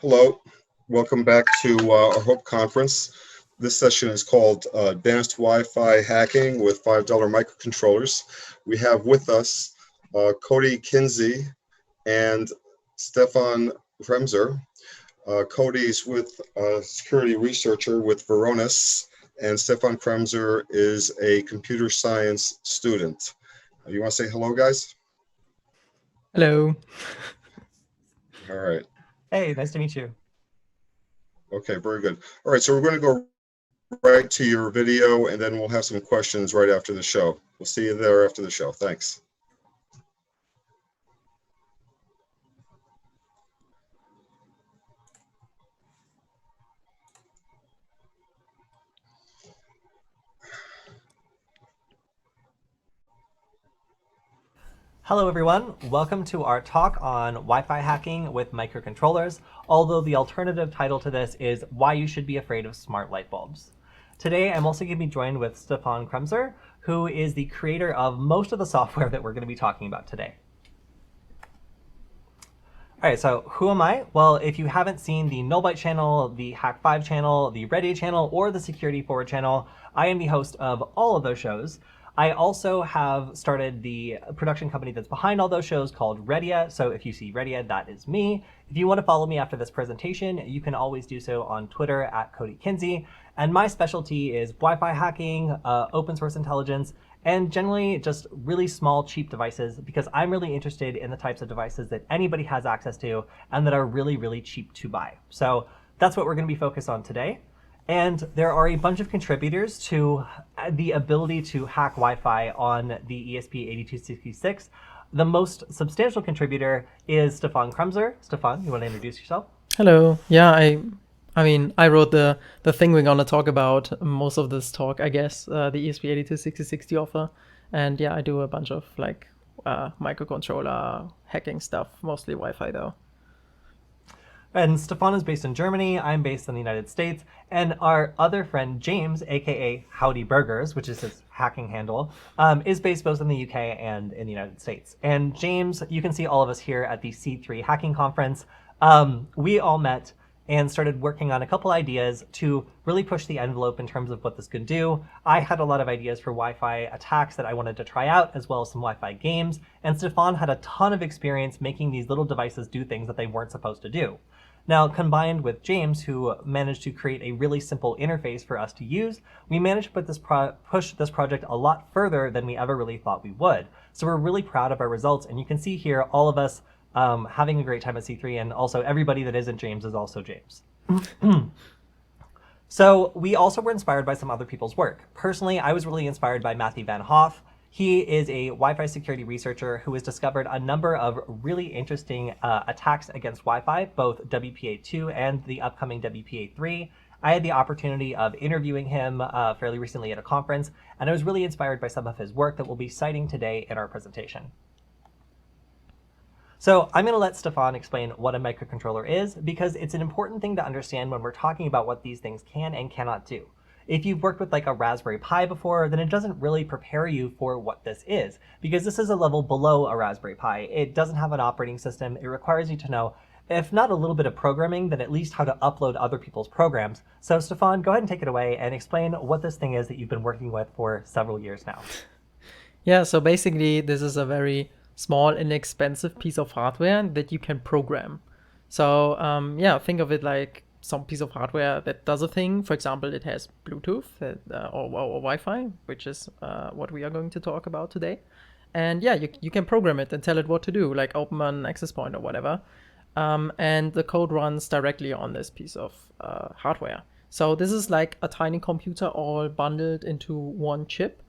Hello, welcome back to our Hope Conference. This session is called Advanced Wi-Fi Hacking with $5 Microcontrollers. We have with us Kody, Kinzie, and Stefan Kremser. Kody's with a security researcher with Varonis, and Stefan Kremser is a computer science student. You want to say hello, guys? Hello. All right. Hey, nice to meet you. Okay, very good. All right, so we're going to go right to your video, and then we'll have some questions right after the show. We'll see you there after the show. Thanks. Hello, everyone. Welcome to our talk on Wi-Fi hacking with microcontrollers, although the alternative title to this is Why You Should Be Afraid of Smart Light Bulbs. Today, I'm also going to be joined with Stefan Kremser, who is the creator of most of the software that we're going to be talking about today. All right, so who am I? Well, if you haven't seen the Nullbyte channel, the Hack5 channel, the Ready channel, or the Security Forward channel, I am the host of all of those shows. I also have started the production company that's behind all those shows called Redia. So if you see Redia, that is me. If you want to follow me after this presentation, you can always do so on Twitter at Kody Kinzie. And my specialty is Wi-Fi hacking, open source intelligence, and generally just really small, cheap devices, because I'm really interested in the types of devices that anybody has access to and that are really, really cheap to buy. So that's what we're going to be focused on today. And there are a bunch of contributors to the ability to hack Wi-Fi on the ESP8266. The most substantial contributor is Stefan Kremser. Stefan, you want to introduce yourself? Hello. Yeah, I mean, I wrote the thing we're gonna talk about most of this talk, I guess, the ESP8266 de-author, and yeah, I do a bunch of like microcontroller hacking stuff, mostly Wi-Fi though. And Stefan is based in Germany, I'm based in the United States, and our other friend James, aka Howdy Burgers, which is his hacking handle, is based both in the UK and in the United States. And James, you can see all of us here at the C3 Hacking Conference. We all met and started working on a couple ideas to really push the envelope in terms of what this could do. I had a lot of ideas for Wi-Fi attacks that I wanted to try out, as well as some Wi-Fi games, and Stefan had a ton of experience making these little devices do things that they weren't supposed to do. Now, combined with James, who managed to create a really simple interface for us to use, we managed to put this push this project a lot further than we ever really thought we would. So we're really proud of our results, and you can see here all of us having a great time at C3, and also everybody that isn't James is also James. So we also were inspired by some other people's work. Personally, I was really inspired by Matthew Van Hoff. He is a Wi-Fi security researcher who has discovered a number of really interesting attacks against Wi-Fi, both WPA2 and the upcoming WPA3. I had the opportunity of interviewing him fairly recently at a conference, and I was really inspired by some of his work that we'll be citing today in our presentation. So I'm going to let Stefan explain what a microcontroller is, because it's an important thing to understand when we're talking about what these things can and cannot do. If you've worked with like a Raspberry Pi before, then it doesn't really prepare you for what this is, because this is a level below a Raspberry Pi. It doesn't have an operating system. It requires you to know, if not a little bit of programming, then at least how to upload other people's programs. So Stefan, go ahead and take it away and explain what this thing is that you've been working with for several years now. Yeah, so basically this is a very small, inexpensive piece of hardware that you can program. So yeah, think of it like some piece of hardware that does a thing. For example, it has Bluetooth or Wi-Fi, which is what we are going to talk about today. And yeah, you can program it and tell it what to do, like open an access point or whatever. And the code runs directly on this piece of hardware. So this is like a tiny computer all bundled into one chip.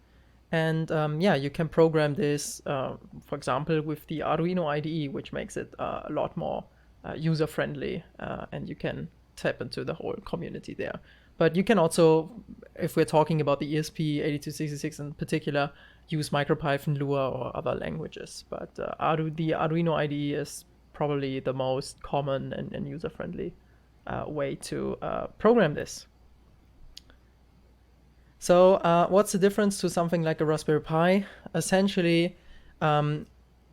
And yeah, you can program this, for example, with the Arduino IDE, which makes it a lot more user-friendly, and you can tap into the whole community there. But you can also, if we're talking about the ESP8266 in particular, use MicroPython, Lua, or other languages. But the Arduino IDE is probably the most common and user-friendly way to program this. So what's the difference to something like a Raspberry Pi? Essentially, a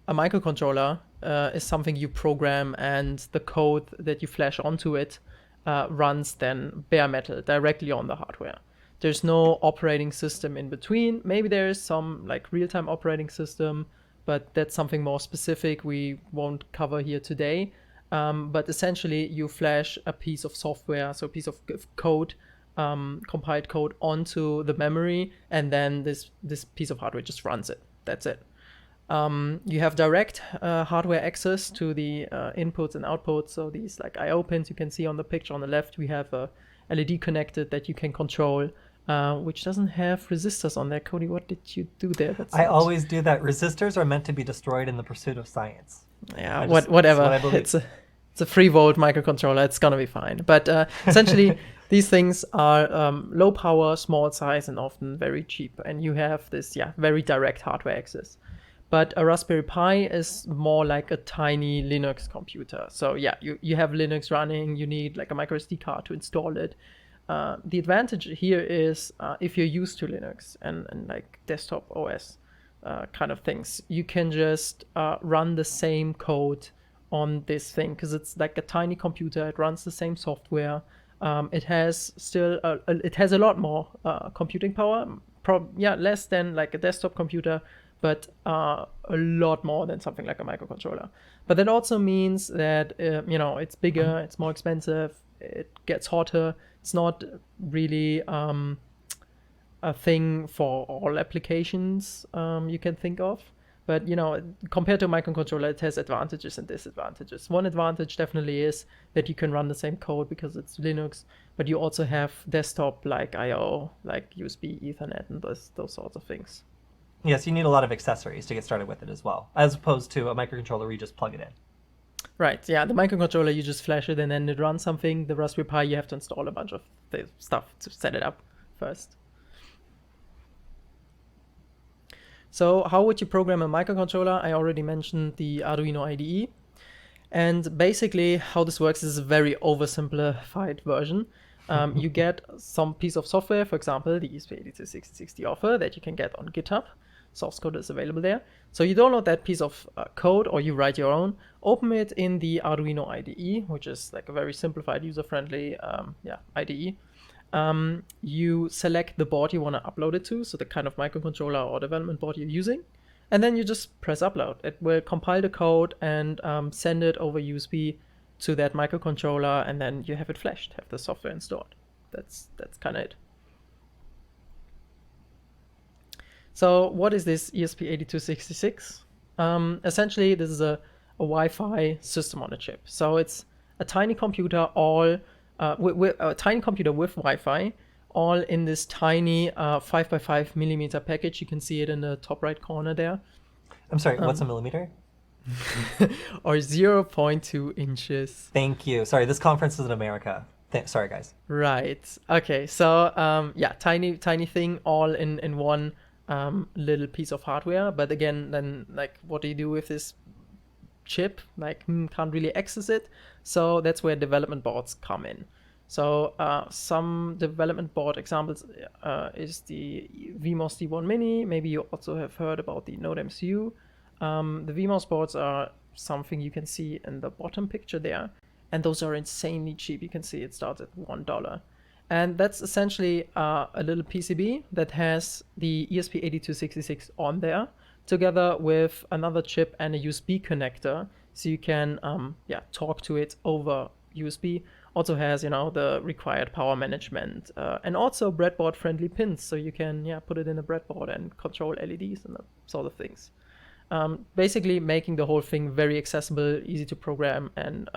microcontroller is something you program, and the code that you flash onto it runs then bare metal directly on the hardware. There's no operating system in between. Maybe there is some like real-time operating system, but that's something more specific we won't cover here today. But essentially, you flash a piece of software, so a piece of code, compiled code onto the memory, and then this piece of hardware just runs it. That's it. You have direct hardware access to the inputs and outputs. So these like I/O pins you can see on the picture on the left, we have a LED connected that you can control, which doesn't have resistors on there. Kody, what did you do there? I always do that. Resistors are meant to be destroyed in the pursuit of science. Yeah, whatever. It's a 3-volt microcontroller. It's gonna be fine. But essentially, these things are low power, small size, and often very cheap. And you have this very direct hardware access. But a Raspberry Pi is more like a tiny Linux computer. So you have Linux running, you need like a micro SD card to install it. The advantage here is if you're used to Linux and like desktop OS kind of things, you can just run the same code on this thing because it's like a tiny computer. It runs the same software. It has a lot more computing power, less than like a desktop computer, but a lot more than something like a microcontroller. But that also means that it's bigger, it's more expensive, it gets hotter. It's not really a thing for all applications you can think of. But compared to a microcontroller, it has advantages and disadvantages. One advantage definitely is that you can run the same code because it's Linux, but you also have desktop like I/O, like USB, Ethernet, and those sorts of things. Yes, you need a lot of accessories to get started with it as well, as opposed to a microcontroller where you just plug it in. Right, yeah, the microcontroller, you just flash it and then it runs something. The Raspberry Pi, you have to install a bunch of stuff to set it up first. So how would you program a microcontroller? I already mentioned the Arduino IDE. And basically how this works is a very oversimplified version. You get some piece of software, for example, the ESP8266 deauther that you can get on GitHub. Source code is available there. So you download that piece of code or you write your own, open it in the Arduino IDE, which is like a very simplified, user-friendly IDE. You select the board you want to upload it to, so the kind of microcontroller or development board you're using, and then you just press upload. It will compile the code and send it over USB to that microcontroller, and then you have it flashed, have the software installed. That's kind of it. So what is this ESP8266? Essentially, this is a Wi-Fi system on a chip. So it's a tiny computer with a tiny computer with Wi-Fi, all in this tiny 5x5 millimeter package. You can see it in the top right corner there. I'm sorry, what's a millimeter? Or 0.2 inches. Thank you. Sorry, this conference is in America. Sorry, guys. Right. Okay. So tiny thing, all in one little piece of hardware. But again, then like, what do you do with this chip? Like, can't really access it. So that's where development boards come in. So some development board examples is the VMOS D1 Mini. Maybe you also have heard about the Node MCU. The VMOS boards are something you can see in the bottom picture there. And those are insanely cheap. You can see it starts at $1. And that's essentially a little PCB that has the ESP8266 on there, together with another chip and a USB connector. So you can talk to it over USB. Also has, the required power management and also breadboard friendly pins. So you can put it in a breadboard and control LEDs and that sort of things. Basically making the whole thing very accessible, easy to program, and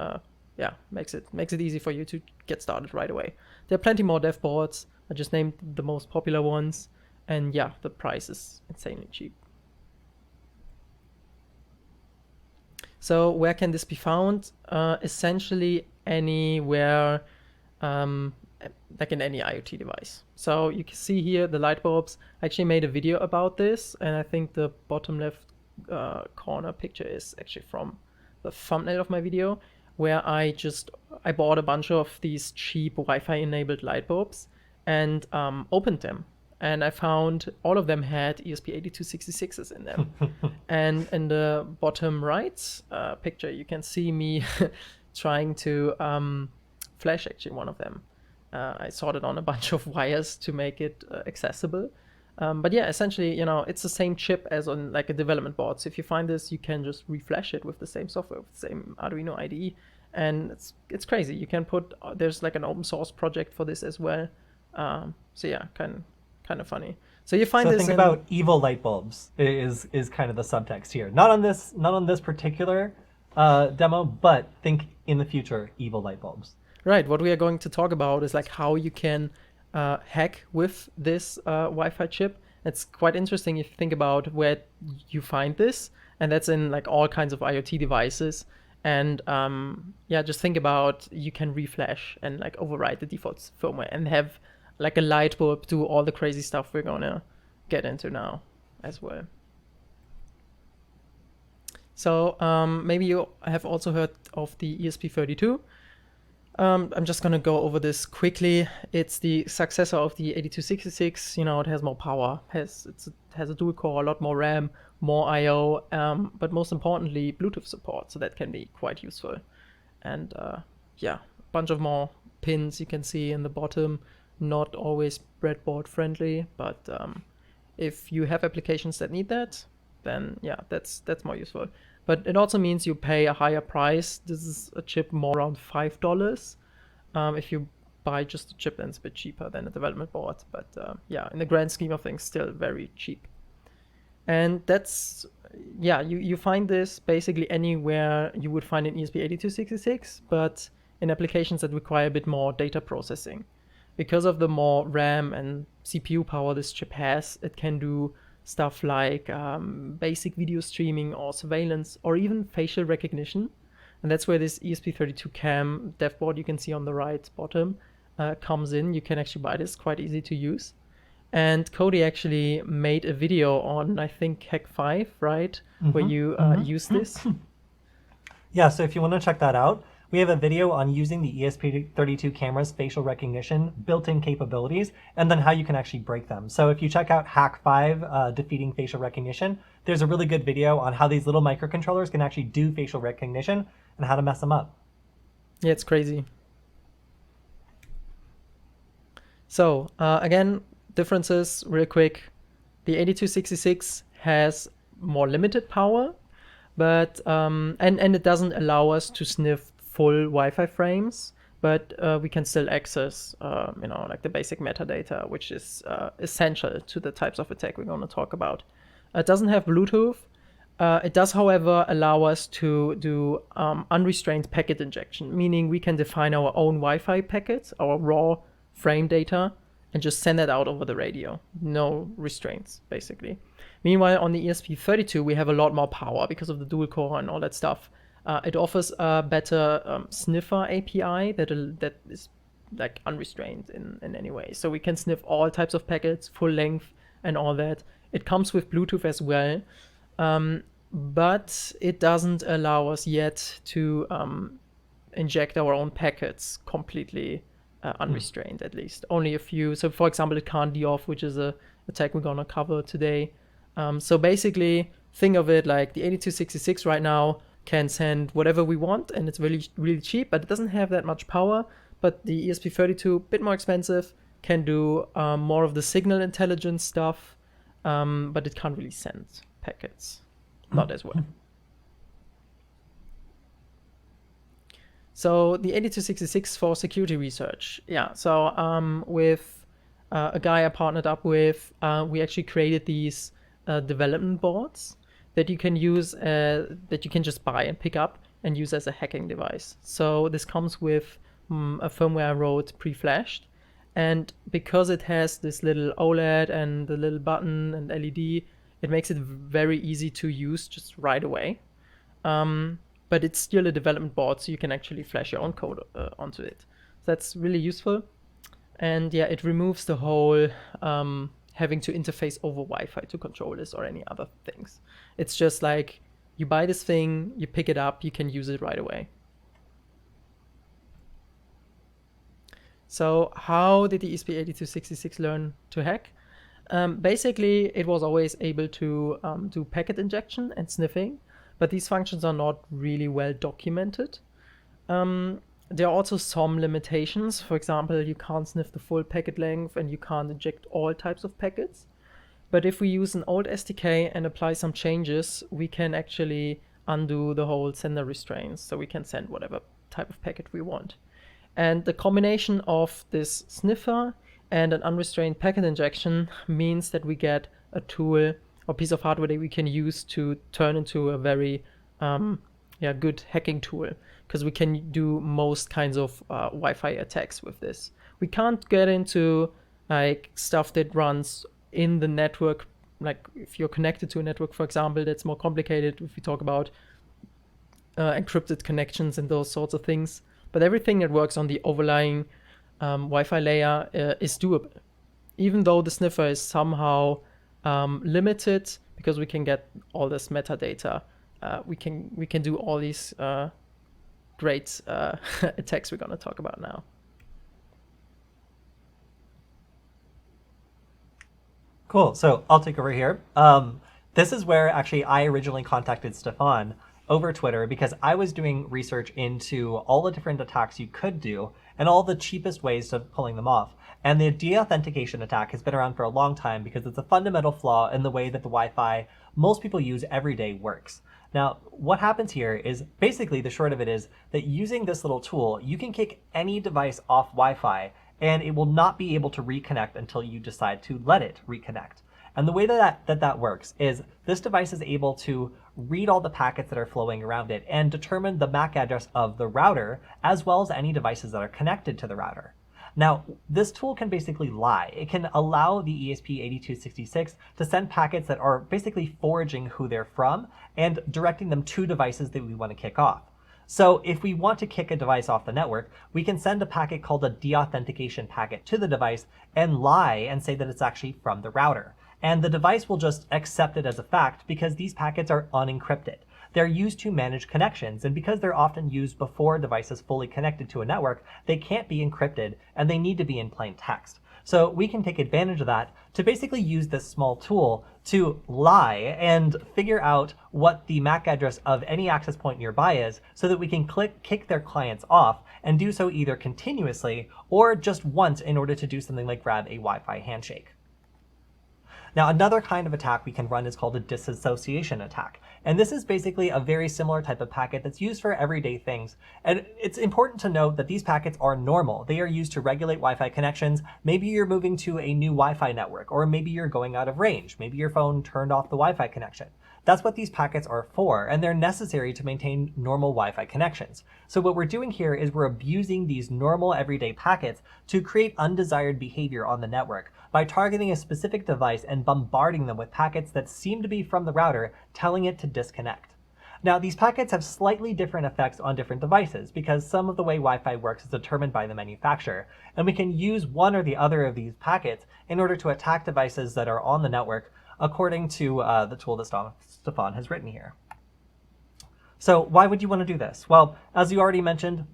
makes it easy for you to get started right away. There are plenty more dev boards. I just named the most popular ones, and the price is insanely cheap. So where can this be found? Essentially anywhere, like in any IoT device. So you can see here the light bulbs. I actually made a video about this, and I think the bottom left corner picture is actually from the thumbnail of my video, where I bought a bunch of these cheap Wi-Fi enabled light bulbs and opened them. and I found all of them had ESP8266s in them. And in the bottom right picture, you can see me trying to flash actually one of them. I sorted on a bunch of wires to make it accessible. But yeah, essentially, you know, it's the same chip as on like a development board. So if you find this, you can just reflash it with the same software, with the same Arduino IDE. And it's crazy. You can put, there's like an open source project for this as well. So yeah, kind of funny. So you find so this think about evil light bulbs is kind of the subtext here. Not on this particular demo, but think in the future evil light bulbs. Right. What we are going to talk about is like how you can hack with this Wi-Fi chip. It's quite interesting if you think about where you find this, and that's in like all kinds of IoT devices. And yeah, just think about you can reflash and like override the default firmware and have like a light bulb do all the crazy stuff we're gonna get into now as well. So maybe you have also heard of the ESP32. I'm just gonna go over this quickly. It's the successor of the 8266. You know, it has more power, has a dual core, a lot more RAM, more I/O, but most importantly, Bluetooth support. So that can be quite useful. And yeah, a bunch of more pins you can see in the bottom. Not always breadboard friendly, but if you have applications that need that, then yeah, that's more useful. But it also means you pay a higher price. This is a chip more around $5. If you buy just a chip, then it's a bit cheaper than a development board. But yeah, in the grand scheme of things, still very cheap. And that's, yeah, you find this basically anywhere you would find an ESP8266, but in applications that require a bit more data processing. Because of the more RAM and CPU power this chip has, it can do stuff like basic video streaming or surveillance or even facial recognition. And that's where this ESP32 cam dev board you can see on the right bottom comes in. You can actually buy this, quite easy to use. And Kody actually made a video on, I think, Hack 5, right? Where you use this. Yeah, so if you want to check that out, we have a video on using the ESP32 camera's facial recognition built-in capabilities, and then how you can actually break them. So if you check out Hack 5, defeating facial recognition, there's a really good video on how these little microcontrollers can actually do facial recognition and how to mess them up. Yeah, it's crazy. So again, differences real quick. The 8266 has more limited power, but and it doesn't allow us to sniff full Wi-Fi frames, but we can still access, you know, like the basic metadata, which is essential to the types of attack we're going to talk about. It doesn't have Bluetooth. It does, however, allow us to do unrestrained packet injection, meaning we can define our own Wi-Fi packets, our raw frame data, and just send that out over the radio. No restraints, basically. Meanwhile, on the ESP32, we have a lot more power because of the dual core and all that stuff. It offers a better sniffer API that is like unrestrained in any way. So we can sniff all types of packets, full length and all that. It comes with Bluetooth as well, but it doesn't allow us yet to inject our own packets completely unrestrained, at least. Only a few. So for example, it can't de-auth, which is a attack we're gonna cover today. So basically, think of it like the 8266 right now can send whatever we want, and it's really, really cheap, but it doesn't have that much power. But the ESP32, a bit more expensive, can do more of the signal intelligence stuff, but it can't really send packets, not as well. So the 8266 for security research. Yeah, so with a guy I partnered up with, we actually created these development boards that you can use, that you can just buy and pick up and use as a hacking device. So this comes with a firmware I wrote pre-flashed, and because it has this little OLED and the little button and LED, it makes it very easy to use just right away. But it's still a development board, so you can actually flash your own code onto it. So that's really useful. And yeah, it removes the whole having to interface over Wi-Fi to controllers or any other things. It's just like you buy this thing, you pick it up, you can use it right away. So how did the ESP8266 learn to hack? Basically, it was always able to do packet injection and sniffing, but these functions are not really well documented. There are also some limitations. For example, you can't sniff the full packet length and you can't inject all types of packets. But if we use an old SDK and apply some changes, we can actually undo the whole sender restraints. So we can send whatever type of packet we want. And the combination of this sniffer and an unrestrained packet injection means that we get a tool or piece of hardware that we can use to turn into a very good hacking tool, because we can do most kinds of Wi-Fi attacks with this. We can't get into like stuff that runs in the network, like if you're connected to a network, for example. That's more complicated if we talk about encrypted connections and those sorts of things. But everything that works on the overlying Wi-Fi layer is doable, even though the sniffer is somehow limited, because we can get all this metadata. We can do all these great attacks we're going to talk about now. Cool. So I'll take over here. This is where actually I originally contacted Stefan over Twitter, because I was doing research into all the different attacks you could do and all the cheapest ways of pulling them off. And the de-authentication attack has been around for a long time because it's a fundamental flaw in the way that the Wi-Fi most people use every day works. Now, what happens here is basically the short of it is that using this little tool, you can kick any device off Wi-Fi and it will not be able to reconnect until you decide to let it reconnect. And the way that works is this device is able to read all the packets that are flowing around it and determine the MAC address of the router, as well as any devices that are connected to the router. Now, this tool can basically lie. It can allow the ESP8266 to send packets that are basically foraging who they're from and directing them to devices that we want to kick off. So if we want to kick a device off the network, we can send a packet called a de-authentication packet to the device and lie and say that it's actually from the router. And the device will just accept it as a fact because these packets are unencrypted. They're used to manage connections, and because they're often used before a device is fully connected to a network, they can't be encrypted and they need to be in plain text. So we can take advantage of that to basically use this small tool to lie and figure out what the MAC address of any access point nearby is, so that we can kick their clients off and do so either continuously or just once in order to do something like grab a Wi-Fi handshake. Now, another kind of attack we can run is called a disassociation attack. And this is basically a very similar type of packet that's used for everyday things. And it's important to note that these packets are normal. They are used to regulate Wi-Fi connections. Maybe you're moving to a new Wi-Fi network, or maybe you're going out of range. Maybe your phone turned off the Wi-Fi connection. That's what these packets are for, and they're necessary to maintain normal Wi-Fi connections. So what we're doing here is we're abusing these normal everyday packets to create undesired behavior on the network by targeting a specific device and bombarding them with packets that seem to be from the router, telling it to disconnect. Now, these packets have slightly different effects on different devices because some of the way Wi-Fi works is determined by the manufacturer, and we can use one or the other of these packets in order to attack devices that are on the network according to the tool that Stefan has written here. So why would you want to do this? Well, as you already mentioned,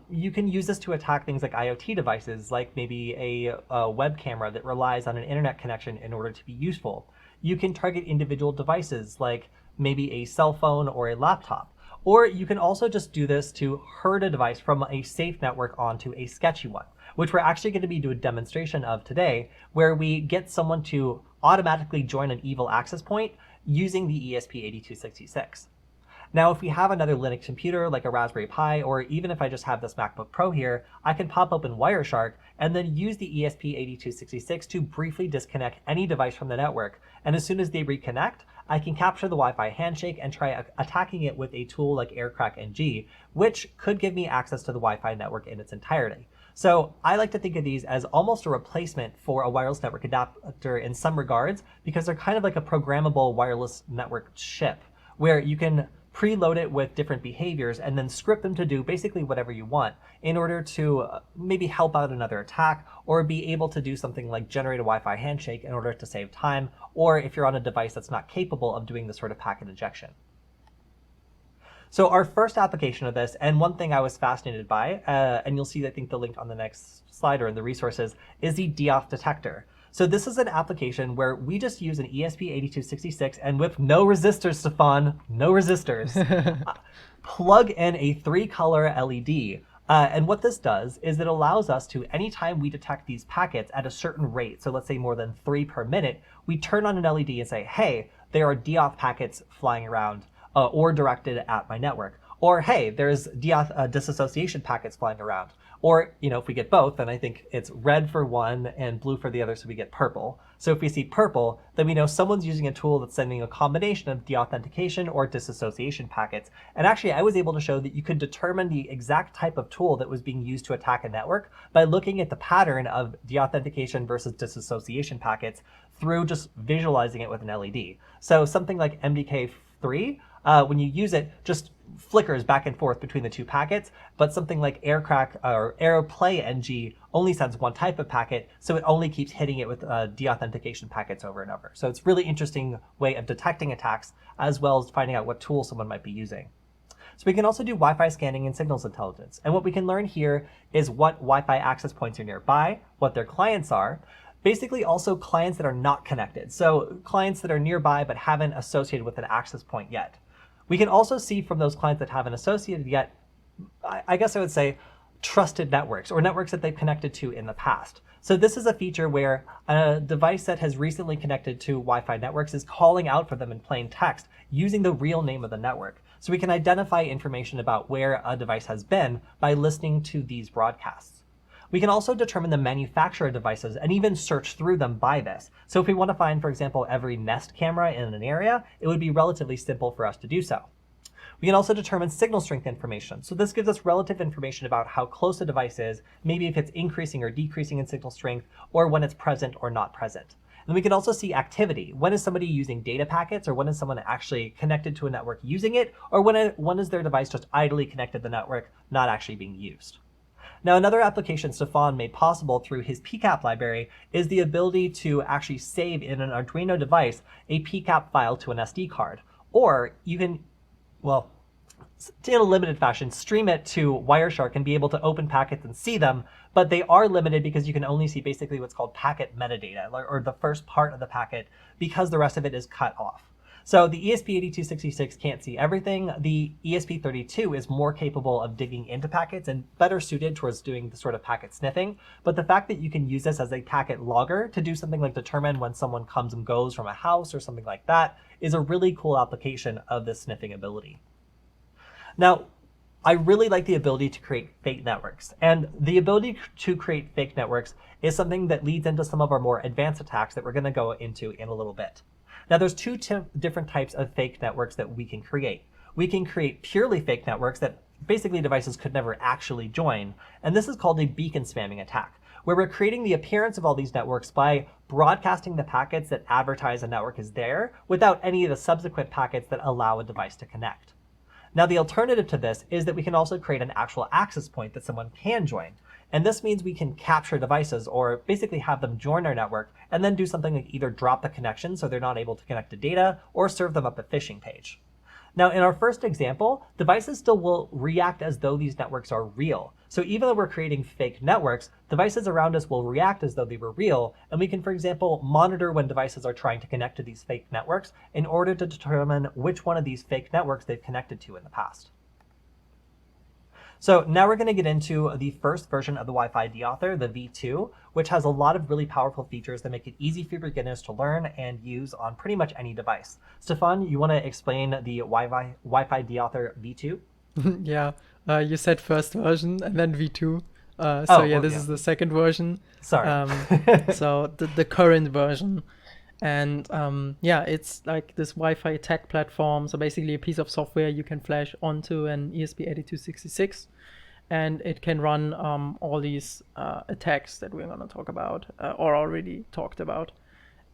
you can use this to attack things like IoT devices, like maybe a web camera that relies on an internet connection in order to be useful. You can target individual devices, like maybe a cell phone or a laptop. Or you can also just do this to herd a device from a safe network onto a sketchy one, which we're actually going to be doing a demonstration of today, where we get someone to automatically join an evil access point using the ESP8266. Now, if we have another Linux computer like a Raspberry Pi, or even if I just have this MacBook Pro here, I can pop open Wireshark and then use the ESP8266 to briefly disconnect any device from the network. And as soon as they reconnect, I can capture the Wi-Fi handshake and try attacking it with a tool like AirCrackNG, which could give me access to the Wi-Fi network in its entirety. So I like to think of these as almost a replacement for a wireless network adapter in some regards, because they're kind of like a programmable wireless network chip, where you can preload it with different behaviors and then script them to do basically whatever you want in order to maybe help out another attack, or be able to do something like generate a Wi-Fi handshake in order to save time, or if you're on a device that's not capable of doing this sort of packet injection. So our first application of this, and one thing I was fascinated by, and you'll see I think the link on the next slide or in the resources, is the de-auth detector. So this is an application where we just use an ESP8266 and with no resistors, Stefan, no resistors, plug in a 3-color LED. And what this does is it allows us to, anytime we detect these packets at a certain rate, so let's say more than 3 per minute, we turn on an LED and say, hey, there are de-auth packets flying around or directed at my network. Or, hey, there's disassociation packets flying around. Or, if we get both, then I think it's red for one and blue for the other, so we get purple. So if we see purple, then we know someone's using a tool that's sending a combination of de-authentication or disassociation packets. And actually, I was able to show that you could determine the exact type of tool that was being used to attack a network by looking at the pattern of de-authentication versus disassociation packets through just visualizing it with an LED. So something like MDK3, when you use it, just flickers back and forth between the two packets, but something like Aircrack or AeroPlay NG only sends one type of packet, so it only keeps hitting it with de-authentication packets over and over. So it's a really interesting way of detecting attacks as well as finding out what tool someone might be using. So we can also do Wi-Fi scanning and signals intelligence. And what we can learn here is what Wi-Fi access points are nearby, what their clients are, basically also clients that are not connected. So clients that are nearby but haven't associated with an access point yet. We can also see from those clients that haven't associated yet, I guess I would say, trusted networks or networks that they've connected to in the past. So this is a feature where a device that has recently connected to Wi-Fi networks is calling out for them in plain text using the real name of the network. So we can identify information about where a device has been by listening to these broadcasts. We can also determine the manufacturer of devices and even search through them by this. So if we want to find, for example, every Nest camera in an area, it would be relatively simple for us to do so. We can also determine signal strength information. So this gives us relative information about how close a device is, maybe if it's increasing or decreasing in signal strength, or when it's present or not present. And we can also see activity. When is somebody using data packets, or when is someone actually connected to a network using it, or when is their device just idly connected to the network, not actually being used. Now, another application Stefan made possible through his PCAP library is the ability to actually save in an Arduino device a PCAP file to an SD card. Or you can, well, in a limited fashion, stream it to Wireshark and be able to open packets and see them, but they are limited because you can only see basically what's called packet metadata, or the first part of the packet, because the rest of it is cut off. So the ESP8266 can't see everything. The ESP32 is more capable of digging into packets and better suited towards doing the sort of packet sniffing. But the fact that you can use this as a packet logger to do something like determine when someone comes and goes from a house or something like that is a really cool application of this sniffing ability. Now, I really like the ability to create fake networks. And the ability to create fake networks is something that leads into some of our more advanced attacks that we're going to go into in a little bit. Now, there's two different types of fake networks that we can create. We can create purely fake networks that basically devices could never actually join. And this is called a beacon spamming attack, where we're creating the appearance of all these networks by broadcasting the packets that advertise a network is there without any of the subsequent packets that allow a device to connect. Now, the alternative to this is that we can also create an actual access point that someone can join. And this means we can capture devices or basically have them join our network and then do something like either drop the connection so they're not able to connect to data or serve them up a phishing page. Now, in our first example, devices still will react as though these networks are real. So even though we're creating fake networks, devices around us will react as though they were real. And we can, for example, monitor when devices are trying to connect to these fake networks in order to determine which one of these fake networks they've connected to in the past. So now we're going to get into the first version of the Wi-Fi deauther, the V2, which has a lot of really powerful features that make it easy for beginners to learn and use on pretty much any device. Stefan, you want to explain the Wi-Fi deauther V2? Yeah, you said first version and then V2. This is the second version. Sorry. So the current version. And it's like this Wi-Fi attack platform. So basically a piece of software you can flash onto an ESP8266 and it can run all these attacks that we're going to talk about or already talked about.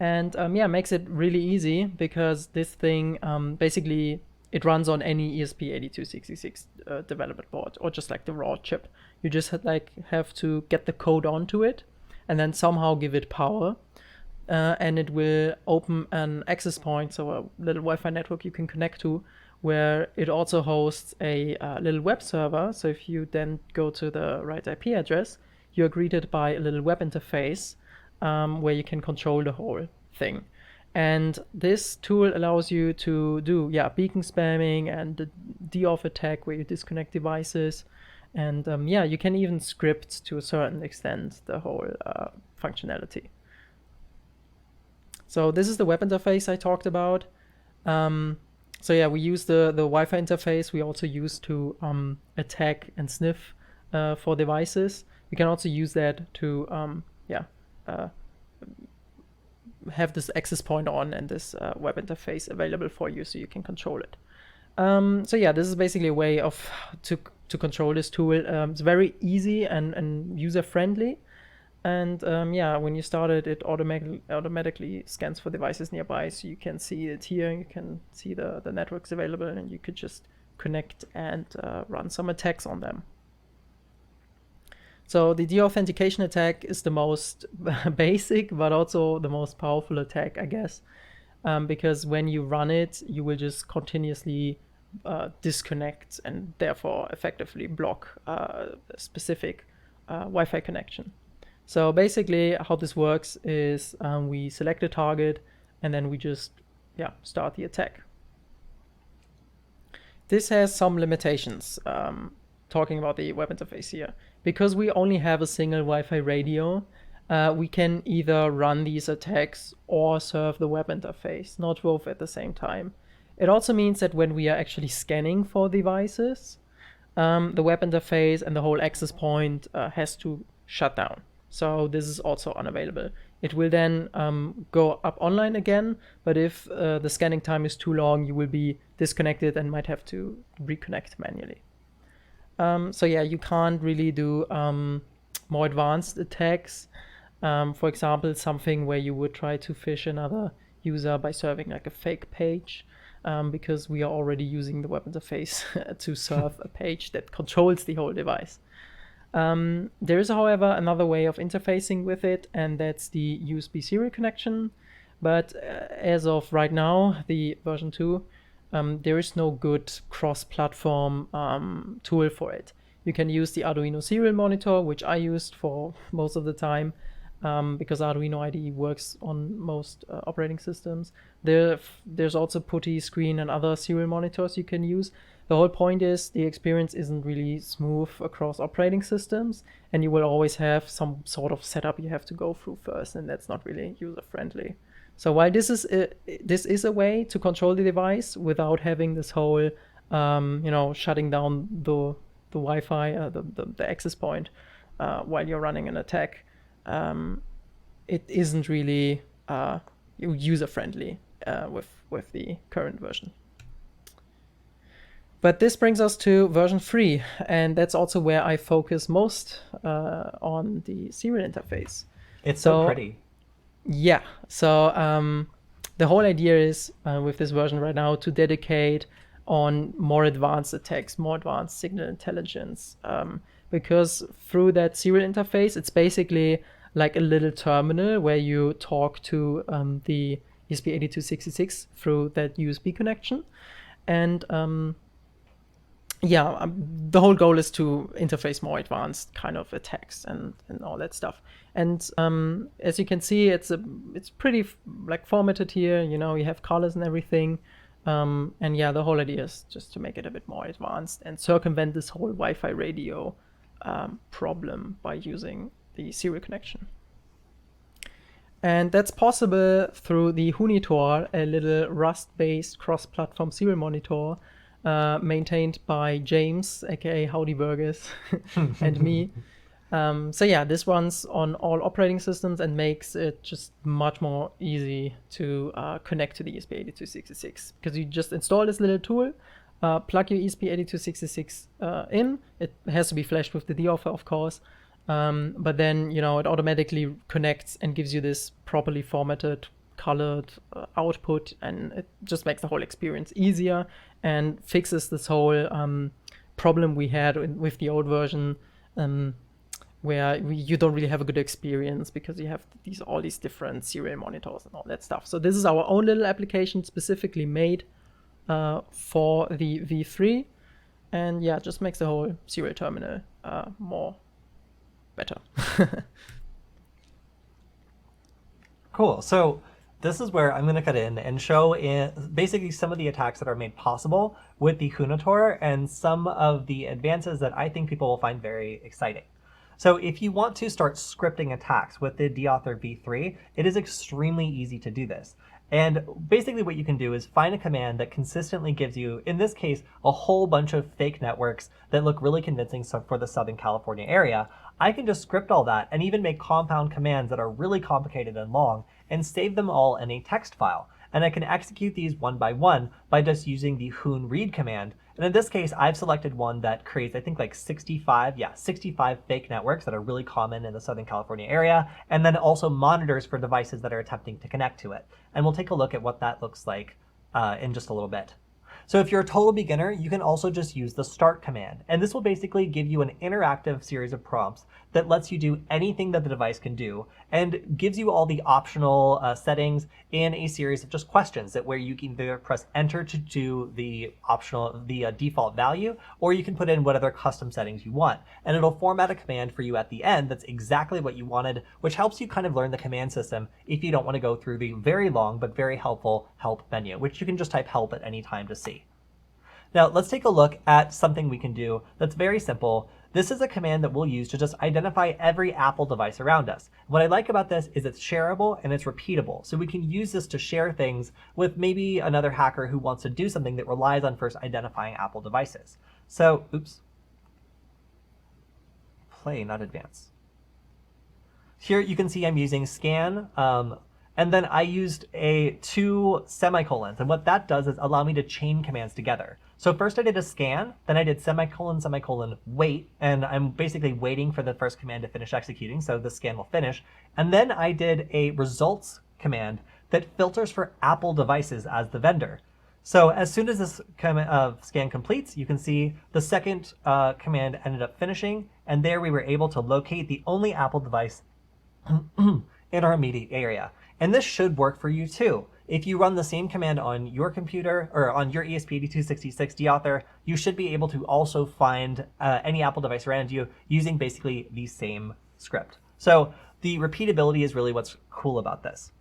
And makes it really easy because this thing basically it runs on any ESP8266 development board or just like the raw chip. You just have to get the code onto it and then somehow give it power. And it will open an access point, so a little Wi-Fi network you can connect to, where it also hosts a little web server. So if you then go to the right IP address, you're greeted by a little web interface where you can control the whole thing. And this tool allows you to do beacon spamming and the de-auth attack where you disconnect devices. And you can even script to a certain extent the whole functionality. So this is the web interface I talked about. We use the Wi-Fi interface. We also use to attack and sniff for devices. We can also use that to have this access point on and this web interface available for you so you can control it. This is basically a way of to control this tool. It's very easy and user-friendly. And when you start it, it automatically scans for devices nearby. So you can see it here, you can see the networks available, and you could just connect and run some attacks on them. So the de-authentication attack is the most basic, but also the most powerful attack, I guess, because when you run it, you will just continuously disconnect and therefore effectively block a specific Wi-Fi connection. So basically how this works is we select a target and then we just start the attack. This has some limitations, talking about the web interface here. Because we only have a single Wi-Fi radio, we can either run these attacks or serve the web interface, not both at the same time. It also means that when we are actually scanning for devices, the web interface and the whole access point has to shut down. So this is also unavailable. It will then go up online again, but if the scanning time is too long, you will be disconnected and might have to reconnect manually. You can't really do more advanced attacks. For example, something where you would try to phish another user by serving like a fake page, because we are already using the web interface to serve a page that controls the whole device. There is, however, another way of interfacing with it, and that's the USB serial connection. But as of right now, the version 2, there is no good cross-platform tool for it. You can use the Arduino serial monitor, which I used for most of the time, because Arduino IDE works on most operating systems. There's also PuTTY, Screen, and other serial monitors you can use. The whole point is the experience isn't really smooth across operating systems, and you will always have some sort of setup you have to go through first, and that's not really user-friendly. So while this is a way to control the device without having this whole, shutting down the Wi-Fi, the access point, while you're running an attack, it isn't really user-friendly with the current version. But this brings us to version 3, and that's also where I focus most on the serial interface. It's so pretty. Yeah, so the whole idea is with this version right now to dedicate on more advanced attacks, more advanced signal intelligence, because through that serial interface, it's basically like a little terminal where you talk to the ESP8266 through that USB connection. And the whole goal is to interface more advanced kind of attacks and all that stuff. And as you can see, it's pretty formatted here. You have colors and everything. The whole idea is just to make it a bit more advanced and circumvent this whole Wi-Fi radio problem by using the serial connection. And that's possible through the Hunitor, a little Rust-based cross-platform serial monitor maintained by James, aka Howdy Burgers, and me. This runs on all operating systems and makes it just much more easy to connect to the ESP8266, because you just install this little tool, plug your ESP8266 in. It has to be flashed with the deauther, of course, but then it automatically connects and gives you this properly formatted, colored output, and it just makes the whole experience easier and fixes this whole problem we had with the old version, where you don't really have a good experience because you have all these different serial monitors and all that stuff. So this is our own little application specifically made for the V3, and just makes the whole serial terminal more better. Cool. So this is where I'm going to cut in and show basically some of the attacks that are made possible with the Hunator and some of the advances that I think people will find very exciting. So if you want to start scripting attacks with the deauther v3, it is extremely easy to do this. And basically what you can do is find a command that consistently gives you, in this case, a whole bunch of fake networks that look really convincing for the Southern California area. I can just script all that and even make compound commands that are really complicated and long and save them all in a text file. And I can execute these one by just using the hun read command. And in this case, I've selected one that creates, I think, like 65 fake networks that are really common in the Southern California area, and then also monitors for devices that are attempting to connect to it. And we'll take a look at what that looks like in just a little bit. So if you're a total beginner, you can also just use the start command. And this will basically give you an interactive series of prompts that lets you do anything that the device can do and gives you all the optional settings in a series of just questions that where you can either press enter to do the default value, or you can put in what other custom settings you want. And it'll format a command for you at the end that's exactly what you wanted, which helps you kind of learn the command system if you don't want to go through the very long but very helpful help menu, which you can just type help at any time to see. Now let's take a look at something we can do that's very simple. This is a command that we'll use to just identify every Apple device around us. What I like about this is it's shareable and it's repeatable. So we can use this to share things with maybe another hacker who wants to do something that relies on first identifying Apple devices. So, oops. Play, not advance. Here you can see I'm using scan, and then I used two semicolons. And what that does is allow me to chain commands together. So first I did a scan, then I did semicolon, semicolon, wait, and I'm basically waiting for the first command to finish executing, so the scan will finish. And then I did a results command that filters for Apple devices as the vendor. So as soon as this scan completes, you can see the second command ended up finishing, and there we were able to locate the only Apple device in our immediate area. And this should work for you too. If you run the same command on your computer or on your ESP8266 deauther, you should be able to also find any Apple device around you using basically the same script. So the repeatability is really what's cool about this.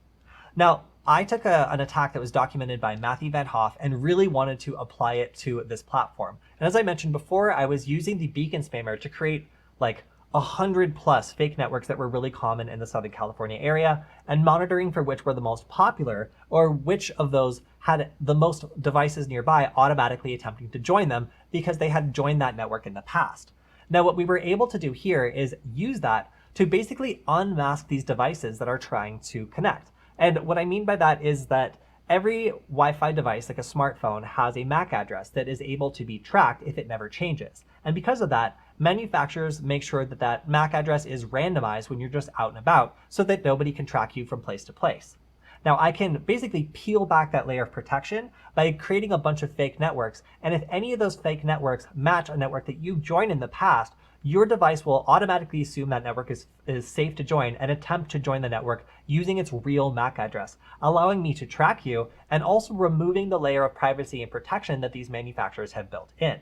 Now, I took an attack that was documented by Matthew Van Hoff and really wanted to apply it to this platform. And as I mentioned before, I was using the beacon spammer to create like 100+ fake networks that were really common in the Southern California area, and monitoring for which were the most popular, or which of those had the most devices nearby automatically attempting to join them because they had joined that network in the past. Now, what we were able to do here is use that to basically unmask these devices that are trying to connect. And what I mean by that is that every Wi-Fi device, like a smartphone, has a MAC address that is able to be tracked if it never changes. And because of that, manufacturers make sure that that MAC address is randomized when you're just out and about so that nobody can track you from place to place. Now, I can basically peel back that layer of protection by creating a bunch of fake networks. And if any of those fake networks match a network that you've joined in the past, your device will automatically assume that network is safe to join and attempt to join the network using its real MAC address, allowing me to track you and also removing the layer of privacy and protection that these manufacturers have built in.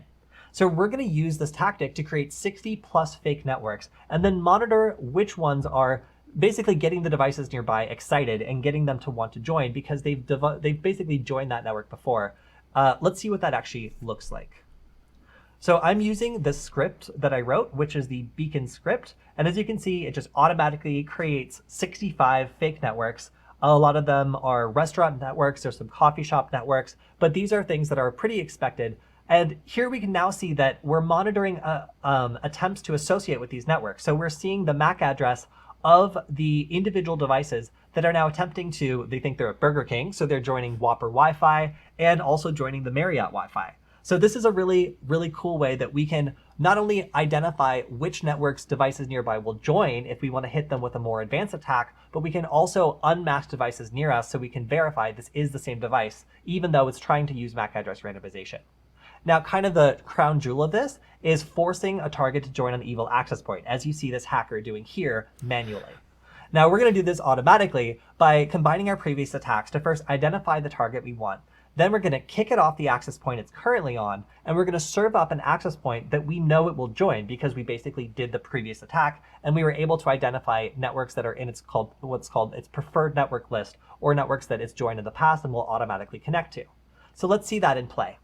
So we're going to use this tactic to create 60+ fake networks and then monitor which ones are basically getting the devices nearby excited and getting them to want to join because they've basically joined that network before. Let's see what that actually looks like. So I'm using the script that I wrote, which is the beacon script. And as you can see, it just automatically creates 65 fake networks. A lot of them are restaurant networks, there's some coffee shop networks, but these are things that are pretty expected. And here we can now see that we're monitoring attempts to associate with these networks. So we're seeing the MAC address of the individual devices that are now attempting to, they think they're at Burger King, so they're joining Whopper Wi-Fi and also joining the Marriott Wi-Fi. So this is a really, really cool way that we can not only identify which networks devices nearby will join if we want to hit them with a more advanced attack, but we can also unmask devices near us so we can verify this is the same device, even though it's trying to use MAC address randomization. Now, kind of the crown jewel of this is forcing a target to join an evil access point, as you see this hacker doing here manually. Now, we're going to do this automatically by combining our previous attacks to first identify the target we want, Then we're going to kick it off the access point it's currently on, and we're going to serve up an access point that we know it will join because we basically did the previous attack, and we were able to identify networks that are in what's called its preferred network list, or networks that it's joined in the past and will automatically connect to. So let's see that in play.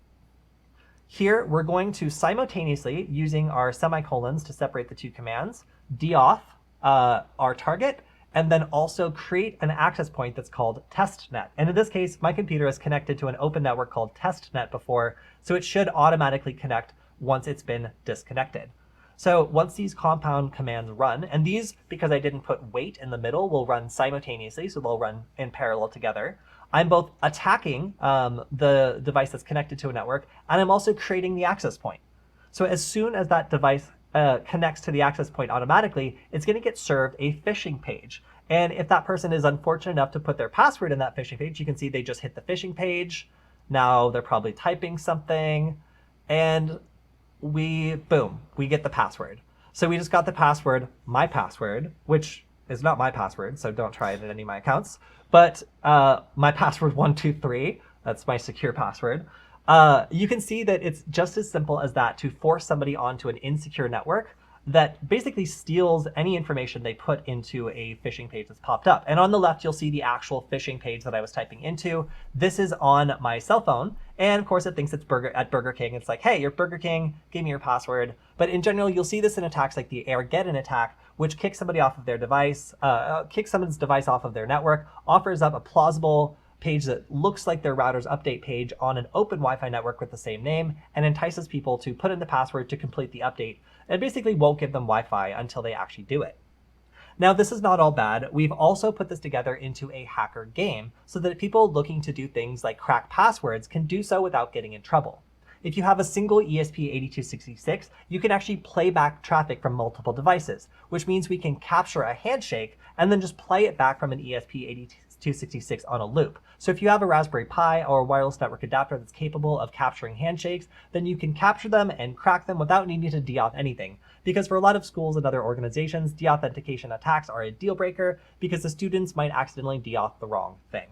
Here, we're going to simultaneously, using our semicolons to separate the two commands, deauth our target, and then also create an access point that's called testnet. And in this case, my computer is connected to an open network called testnet before, so it should automatically connect once it's been disconnected. So once these compound commands run, and these, because I didn't put wait in the middle, will run simultaneously, so they'll run in parallel together. I'm both attacking the device that's connected to a network, and I'm also creating the access point. So as soon as that device connects to the access point automatically, it's going to get served a phishing page. And if that person is unfortunate enough to put their password in that phishing page, you can see they just hit the phishing page. Now they're probably typing something, and boom, we get the password. So we just got the password, my password, which is not my password, so don't try it in any of my accounts, but my password 123, that's my secure password. You can see that it's just as simple as that to force somebody onto an insecure network that basically steals any information they put into a phishing page that's popped up. And on the left, you'll see the actual phishing page that I was typing into. This is on my cell phone. And of course, it thinks it's at Burger King. It's like, hey, you're Burger King, give me your password. But in general, you'll see this in attacks like the Armageddon attack, which kicks somebody off of their device, kicks someone's device off of their network, offers up a plausible page that looks like their router's update page on an open Wi-Fi network with the same name, and entices people to put in the password to complete the update. It basically won't give them Wi-Fi until they actually do it. Now, this is not all bad. We've also put this together into a hacker game so that people looking to do things like crack passwords can do so without getting in trouble. If you have a single ESP8266, you can actually play back traffic from multiple devices, which means we can capture a handshake and then just play it back from an ESP8266 on a loop. So if you have a Raspberry Pi or a wireless network adapter that's capable of capturing handshakes, then you can capture them and crack them without needing to de-auth anything. Because for a lot of schools and other organizations, de-authentication attacks are a deal breaker because the students might accidentally de-auth the wrong thing.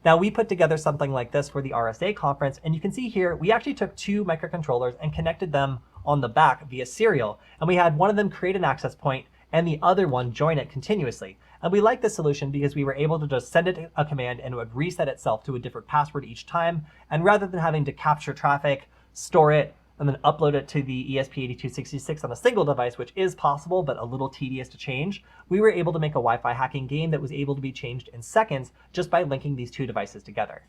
Now, we put together something like this for the RSA conference, and you can see here, we actually took two microcontrollers and connected them on the back via serial, and we had one of them create an access point and the other one join it continuously. And we like this solution because we were able to just send it a command and it would reset itself to a different password each time. And rather than having to capture traffic, store it, and then upload it to the ESP8266 on a single device, which is possible, but a little tedious to change, we were able to make a Wi-Fi hacking game that was able to be changed in seconds just by linking these two devices together.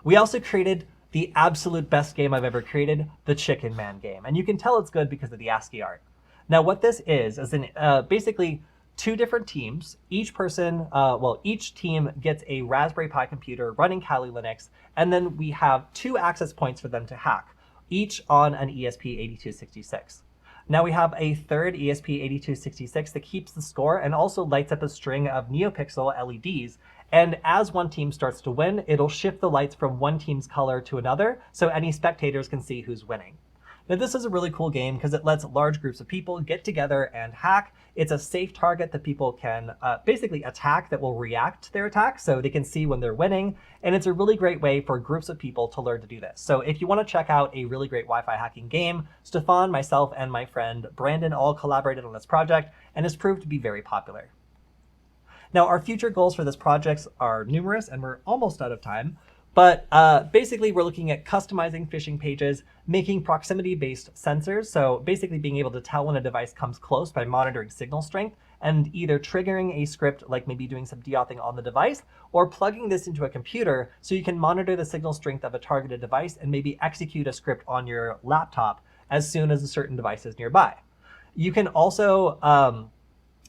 We also created the absolute best game I've ever created, the Chicken Man game. And you can tell it's good because of the ASCII art. Now, what this is basically two different teams. Each team gets a Raspberry Pi computer running Kali Linux, and then we have two access points for them to hack, each on an ESP8266. Now we have a third ESP8266 that keeps the score and also lights up a string of NeoPixel LEDs. And as one team starts to win, it'll shift the lights from one team's color to another, so any spectators can see who's winning. Now, this is a really cool game because it lets large groups of people get together and hack. It's a safe target that people can basically attack that will react to their attack so they can see when they're winning. And it's a really great way for groups of people to learn to do this. So if you want to check out a really great Wi-Fi hacking game, Stefan, myself, and my friend Brandon all collaborated on this project, and it's proved to be very popular. Now, our future goals for this project are numerous, and we're almost out of time. But basically, we're looking at customizing phishing pages, making proximity-based sensors, so basically being able to tell when a device comes close by monitoring signal strength, and either triggering a script like maybe doing some de-authing on the device, or plugging this into a computer so you can monitor the signal strength of a targeted device and maybe execute a script on your laptop as soon as a certain device is nearby. You can also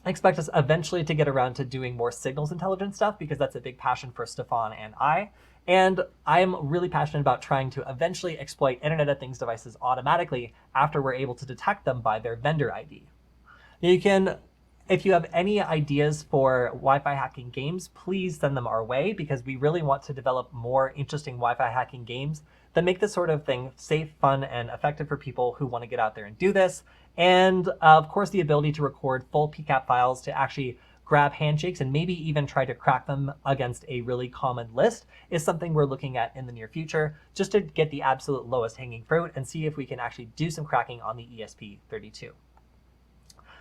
expect us eventually to get around to doing more signals intelligence stuff because that's a big passion for Stefan and I. And I'm really passionate about trying to eventually exploit Internet of Things devices automatically after we're able to detect them by their vendor ID. Now you can, if you have any ideas for Wi-Fi hacking games, please send them our way because we really want to develop more interesting Wi-Fi hacking games that make this sort of thing safe, fun, and effective for people who want to get out there and do this. And of course, the ability to record full PCAP files to actually grab handshakes and maybe even try to crack them against a really common list is something we're looking at in the near future, just to get the absolute lowest hanging fruit and see if we can actually do some cracking on the ESP32.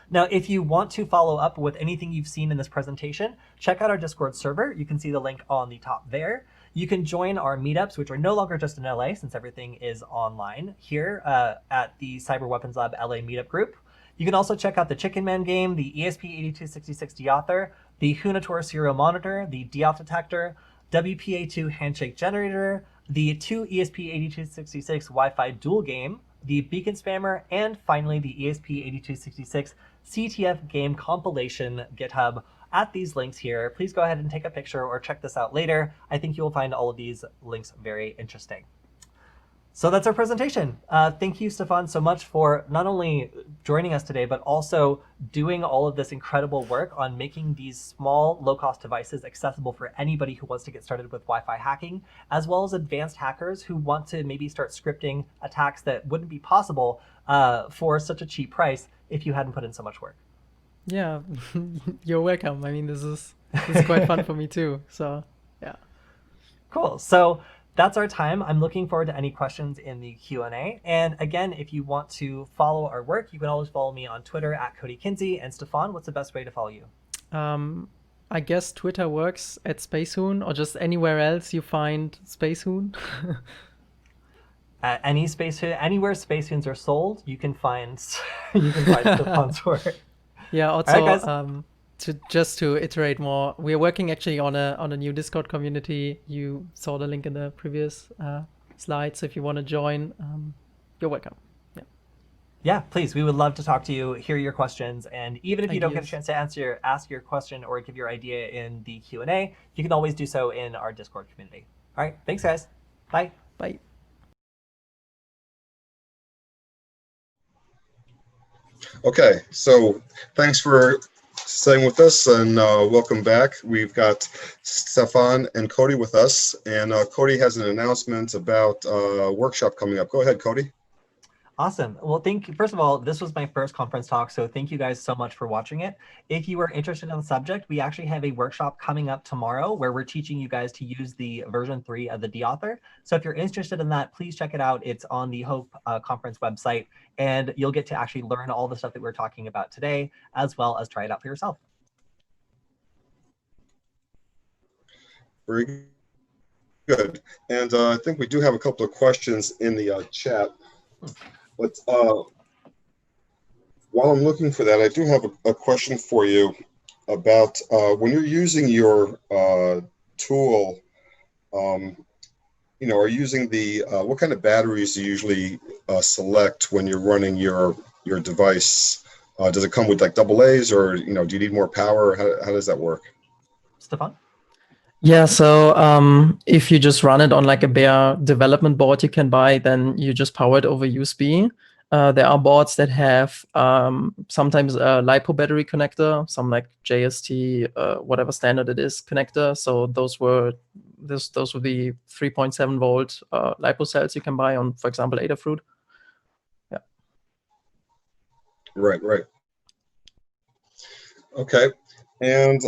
Now, if you want to follow up with anything you've seen in this presentation, check out our Discord server. You can see the link on the top there. You can join our meetups, which are no longer just in LA since everything is online here at the Cyber Weapons Lab LA meetup group. You can also check out the Chicken Man game, the ESP8266 deauther, the Hunator serial monitor, the deauth detector, WPA2 handshake generator, the 2 ESP8266 Wi-Fi dual game, the beacon spammer, and finally the ESP8266 CTF game compilation GitHub at these links here. Please go ahead and take a picture or check this out later. I think you will find all of these links very interesting. So that's our presentation. Thank you, Stefan, so much for not only joining us today, but also doing all of this incredible work on making these small, low-cost devices accessible for anybody who wants to get started with Wi-Fi hacking, as well as advanced hackers who want to maybe start scripting attacks that wouldn't be possible for such a cheap price if you hadn't put in so much work. Yeah, you're welcome. I mean, this is quite fun for me too. So, yeah. Cool. So that's our time. I'm looking forward to any questions in the Q&A. And again, if you want to follow our work, you can always follow me on Twitter at Kody Kinzie. And Stefan, what's the best way to follow you? I guess Twitter works at Spacehoon, or just anywhere else you find Spacehoon. At anywhere Spacehoons are sold, you can find Stefan's work. Yeah. Also, All right, guys. To iterate more, we are working actually on a new Discord community. You saw the link in the previous slide. So if you want to join, you're welcome. Yeah. Yeah, please. We would love to talk to you, hear your questions, and even if you don't get a Ideas. chance to ask your question or give your idea in the Q&A, you can always do so in our Discord community. All right. Thanks, guys. Bye. Bye. Okay, so thanks for staying with us, and welcome back. We've got Stefan and Kody with us, and Kody has an announcement about a workshop coming up. Go ahead, Kody. Awesome. Well, first of all, this was my first conference talk, so thank you guys so much for watching it. If you are interested in the subject, we actually have a workshop coming up tomorrow where we're teaching you guys to use the version 3 of the deauther. So if you're interested in that, please check it out. It's on the Hope conference website, and you'll get to actually learn all the stuff that we're talking about today, as well as try it out for yourself. Very good. And I think we do have a couple of questions in the chat. But while I'm looking for that, I do have a question for you about when you're using your tool, are using the, what kind of batteries do you usually select when you're running your device? Does it come with like AA's, or, do you need more power? How does that work? Stefan? Yeah, so if you just run it on like a bare development board you can buy, then you just power it over USB. There are boards that have sometimes a LiPo battery connector, some like JST, whatever standard it is, connector. So those would be 3.7 volt LiPo cells you can buy on, for example, Adafruit. Yeah. Right. Okay. And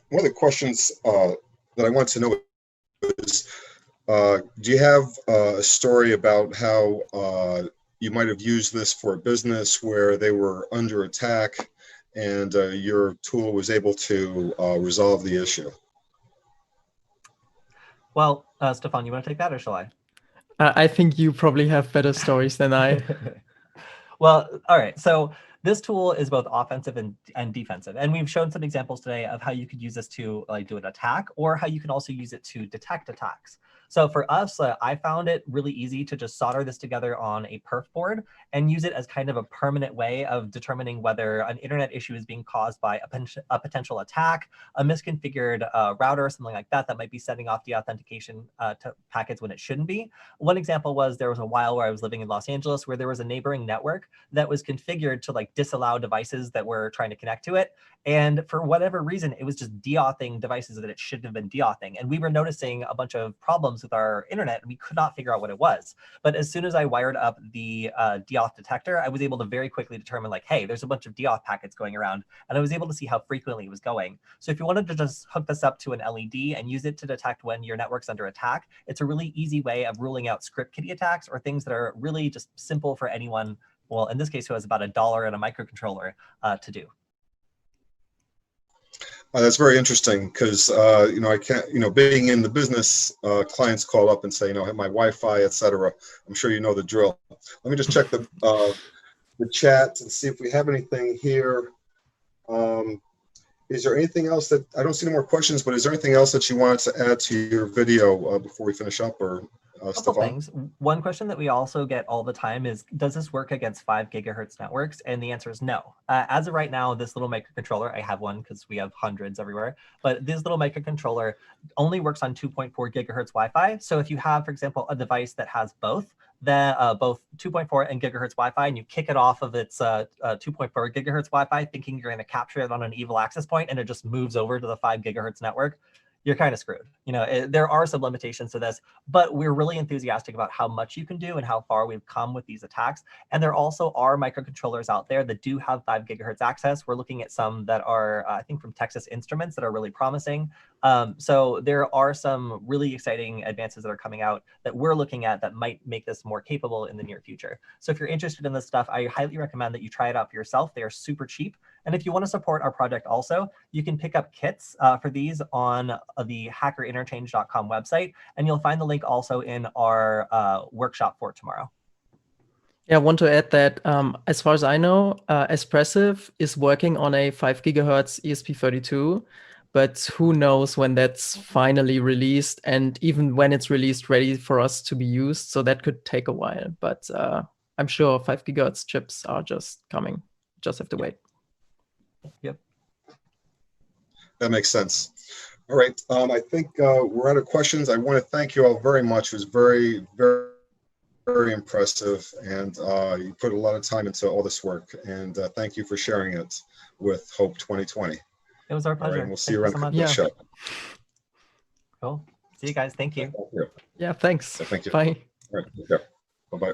one of the questions that I want to know is, do you have a story about how you might have used this for a business where they were under attack and your tool was able to resolve the issue? Well, Stefan, you want to take that, or shall I? I think you probably have better stories than I. Well, all right. So this tool is both offensive and defensive. And we've shown some examples today of how you could use this to do an attack, or how you can also use it to detect attacks. So for us, I found it really easy to just solder this together on a perf board and use it as kind of a permanent way of determining whether an internet issue is being caused by a potential attack, a misconfigured router, or something like that that might be setting off de-authentication to packets when it shouldn't be. One example was there was a while where I was living in Los Angeles where there was a neighboring network that was configured to like disallow devices that were trying to connect to it. And for whatever reason, it was just de-authing devices that it shouldn't have been de-authing. And we were noticing a bunch of problems problems with our internet, and we could not figure out what it was. But as soon as I wired up the de-auth detector, I was able to very quickly determine, like, hey, there's a bunch of de-auth packets going around, and I was able to see how frequently it was going. So if you wanted to just hook this up to an LED and use it to detect when your network's under attack, it's a really easy way of ruling out script kiddie attacks or things that are really just simple for anyone, well, in this case, who has about $1 and a microcontroller to do. That's very interesting because, I can't, being in the business, clients call up and say, my Wi-Fi, etc. I'm sure you know the drill. Let me just check the chat and see if we have anything here. Is there anything else that, I don't see any more questions, but is there anything else that you wanted to add to your video before we finish up, or Couple Stefan? things. One question that we also get all the time is, does this work against 5 gigahertz networks? And the answer is no. As of right now, this little microcontroller, I have one because we have hundreds everywhere, but this little microcontroller only works on 2.4 gigahertz Wi-Fi. So if you have, for example, a device that has both 2.4 and gigahertz Wi-Fi, and you kick it off of its 2.4 gigahertz Wi-Fi, thinking you're going to capture it on an evil access point, and it just moves over to the 5 gigahertz network, you're kind of screwed. There are some limitations to this, but we're really enthusiastic about how much you can do and how far we've come with these attacks. And there also are microcontrollers out there that do have 5 gigahertz access. We're looking at some that are, I think, from Texas Instruments that are really promising. So there are some really exciting advances that are coming out that we're looking at that might make this more capable in the near future. So if you're interested in this stuff, I highly recommend that you try it out for yourself. They are super cheap. And if you want to support our project also, you can pick up kits for these on the hackerinterchange.com website. And you'll find the link also in our workshop for tomorrow. Yeah, I want to add that as far as I know, Espressive is working on a 5 gigahertz ESP32, but who knows when that's finally released, and even when it's released ready for us to be used. So that could take a while, but I'm sure 5 gigahertz chips are just coming. Just have to wait. Yep. That makes sense. All right. I think we're out of questions. I want to thank you all very much. It was very, very, very impressive. And you put a lot of time into all this work. And thank you for sharing it with Hope 2020. It was our pleasure. All right, we'll see you around so the show. Cool. See you guys. Thank you. Yeah, thanks. Yeah, thank you. Bye. All right. Yeah. Bye-bye.